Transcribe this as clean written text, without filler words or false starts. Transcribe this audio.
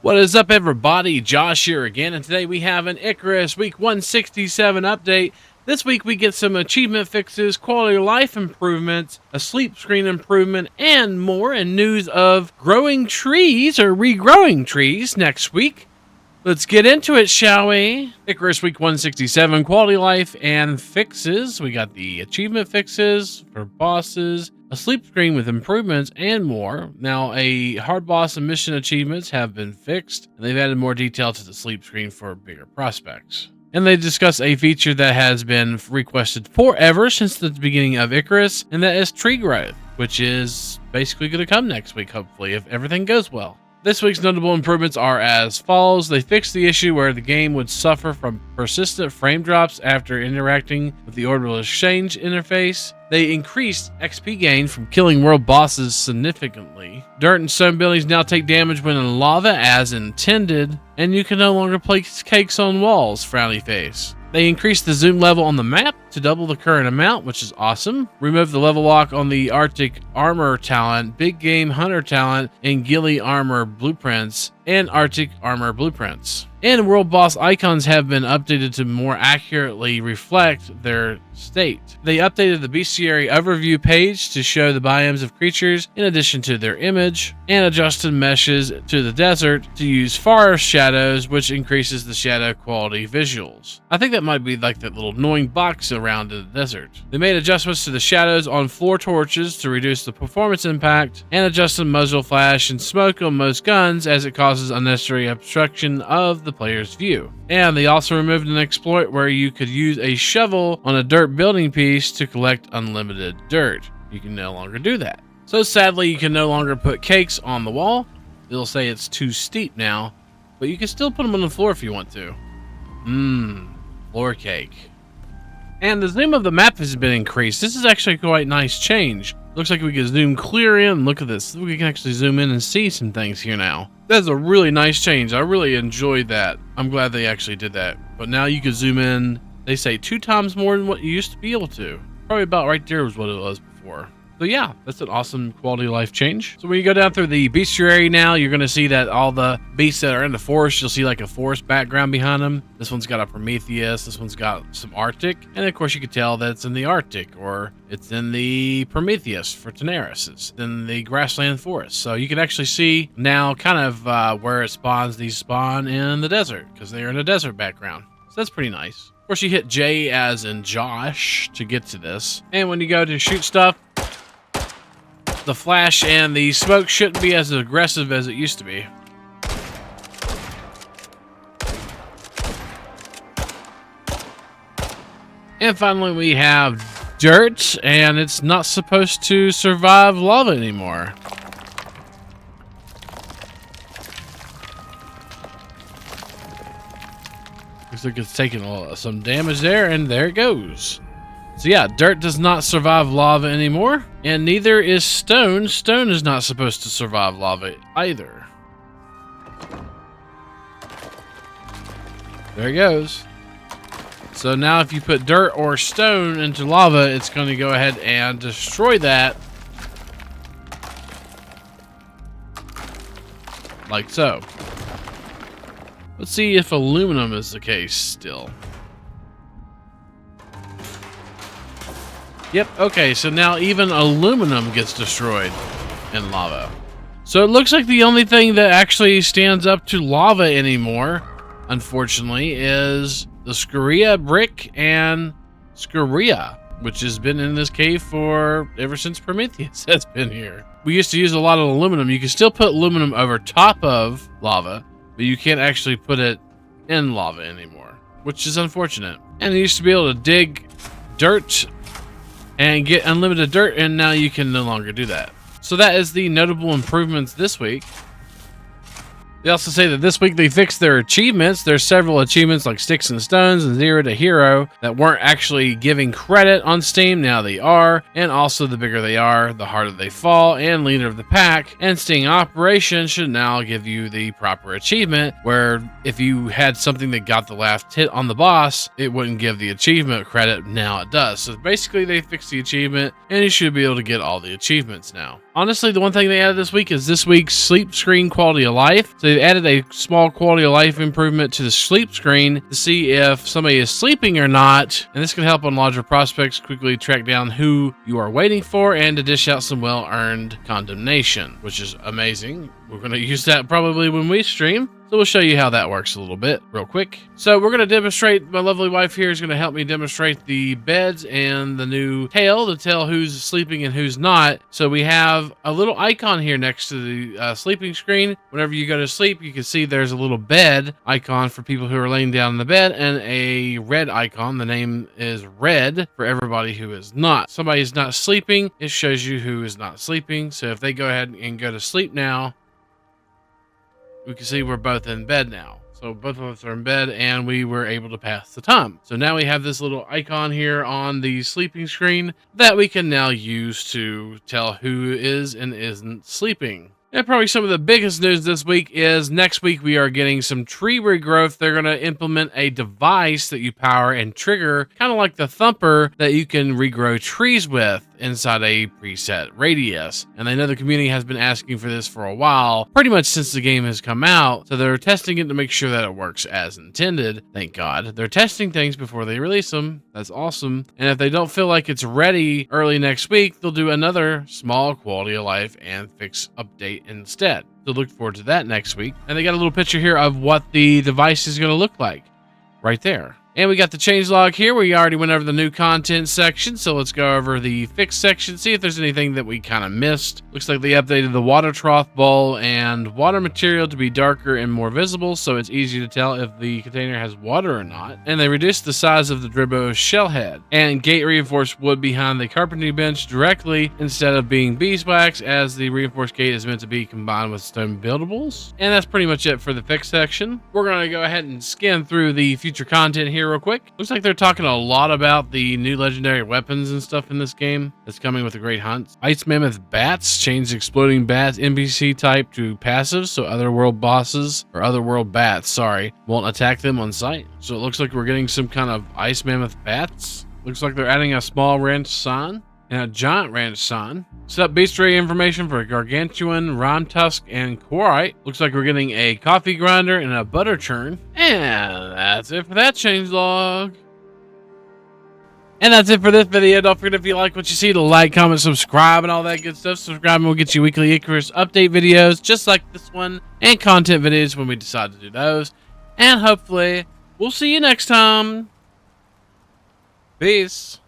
What is up, everybody? Josh here again, and today we have an Icarus Week 167 update. This week we get some achievement fixes, quality of life improvements, a sleep screen improvement, and more, and news of growing trees or regrowing trees next week. Let's get into it, shall we? Icarus Week 167, quality of life and fixes. We got the achievement fixes for bosses, a sleep screen with improvements, and more. Now, a hard boss and mission achievements have been fixed, and they've added more detail to the sleep screen for bigger prospects. And they discuss a feature that has been requested forever since the beginning of Icarus, and that is tree growth, which is basically going to come next week, hopefully, if everything goes well. This week's notable improvements are as follows. They fixed the issue where the game would suffer from persistent frame drops after interacting with the orbital exchange interface. They increased XP gain from killing world bosses significantly. Dirt and stone buildings now take damage when in lava as intended, and you can no longer place cakes on walls, frowny face. They increased the zoom level on the map to double the current amount, which is awesome. Remove the level lock on the Arctic Armor talent, Big Game Hunter talent, and Ghillie Armor blueprints, and Arctic Armor blueprints. And world boss icons have been updated to more accurately reflect their state. They updated the bestiary overview page to show the biomes of creatures in addition to their image, and adjusted meshes to the desert to use forest shadows, which increases the shadow quality visuals. I think that might be like that little annoying box around in the desert. They made adjustments to the shadows on floor torches to reduce the performance impact, and adjusted muzzle flash and smoke on most guns as it causes unnecessary obstruction of the player's view. And they also removed an exploit where you could use a shovel on a dirt building piece to collect unlimited dirt. You can no longer do that. So sadly, you can no longer put cakes on the wall. It'll say it's too steep now, but you can still put them on the floor if you want to. Floor cake. And the zoom of the map has been increased. This is actually quite a nice change. Looks like we can zoom clear in. Look at this. We can actually zoom in and see some things here now. That's a really nice change. I really enjoyed that. I'm glad they actually did that. But now you can zoom in, they say 2 times more than what you used to be able to. Probably about right there was what it was before. So yeah, that's an awesome quality of life change. So when you go down through the bestiary now, you're going to see that all the beasts that are in the forest, you'll see like a forest background behind them. This one's got a Prometheus. This one's got some Arctic. And of course you can tell that it's in the Arctic, or it's in the Prometheus for Daenerys. It's in the grassland forest. So you can actually see now kind of where it spawns. These spawn in the desert because they're in a desert background. So that's pretty nice. Of course you hit J as in Josh to get to this. And when you go to shoot stuff, the flash and the smoke shouldn't be as aggressive as it used to be. And finally we have dirt, and it's not supposed to survive lava anymore. Looks like it's taking some damage there, and there it goes. So yeah, dirt does not survive lava anymore, and neither is stone. Stone is not supposed to survive lava either. There it goes. So now if you put dirt or stone into lava, it's going to go ahead and destroy that. Like so. Let's see if aluminum is the case still. Yep, okay, so now even aluminum gets destroyed in lava. So it looks like the only thing that actually stands up to lava anymore, unfortunately, is the Scoria brick and Scoria, which has been in this cave for ever since Prometheus has been here. We used to use a lot of aluminum. You can still put aluminum over top of lava, but you can't actually put it in lava anymore, which is unfortunate. And you used to be able to dig dirt and get unlimited dirt, and now you can no longer do that. So that is the notable improvements this week. They also say that this week they fixed their achievements. There's several achievements like Sticks and Stones and Zero to Hero that weren't actually giving credit on Steam. Now they are. And also the bigger they are, the harder they fall. And Leader of the Pack and Sting Operation should now give you the proper achievement, where if you had something that got the last hit on the boss, it wouldn't give the achievement credit. Now it does. So basically they fixed the achievement, and you should be able to get all the achievements now. Honestly, the one thing they added this week is this week's sleep screen quality of life. So they've added a small quality of life improvement to the sleep screen to see if somebody is sleeping or not, and this can help on larger prospects quickly track down who you are waiting for and to dish out some well-earned condemnation, which is amazing. We're going to use that probably when we stream. So we'll show you how that works a little bit real quick. So we're going to demonstrate, my lovely wife here is going to help me demonstrate the beds and the new tail to tell who's sleeping and who's not. So we have a little icon here next to the sleeping screen. Whenever you go to sleep, you can see there's a little bed icon for people who are laying down in the bed and a red icon. The name is red for everybody who is not. Somebody is not sleeping. It shows you who is not sleeping. So if they go ahead and go to sleep now, we can see we're both in bed now. So both of us are in bed and we were able to pass the time. So now we have this little icon here on the sleeping screen that we can now use to tell who is and isn't sleeping. And probably some of the biggest news this week is next week we are getting some tree regrowth. They're going to implement a device that you power and trigger, kind of like the Thumper, that you can regrow trees with inside a preset radius. And I know the community has been asking for this for a while, pretty much since the game has come out. So they're testing it to make sure that it works as intended. Thank God. They're testing things before they release them. That's awesome. And if they don't feel like it's ready early next week, they'll do another small quality of life and fix update instead. So look forward to that next week. And they got a little picture here of what the device is going to look like right there. And we got the changelog here. We already went over the new content section, so let's go over the fix section, see if there's anything that we kind of missed. Looks like they updated the water trough bowl and water material to be darker and more visible, so it's easy to tell if the container has water or not. And they reduced the size of the Dribbo shell head and gate reinforced wood behind the carpentry bench directly instead of being beeswax, as the reinforced gate is meant to be combined with stone buildables. And that's pretty much it for the fix section. We're going to go ahead and skim through the future content here real quick. Looks like they're talking a lot about the new legendary weapons and stuff in this game that's coming with the Great Hunts. Ice Mammoth Bats changed exploding bats NPC type to passive, so otherworld bosses, or otherworld bats, sorry, won't attack them on sight. So it looks like we're getting some kind of Ice Mammoth Bats. Looks like they're adding a small ranch sign and a giant ranch sign. Set up bestiary information for Gargantuan, Rime Tusk, and Quarite. Looks like we're getting a coffee grinder and a butter churn. And that's it for that changelog. And that's it for this video. Don't forget, if you like what you see, to like, comment, subscribe, and all that good stuff. Subscribe and we'll get you weekly Icarus update videos just like this one, and content videos when we decide to do those. And hopefully, we'll see you next time. Peace.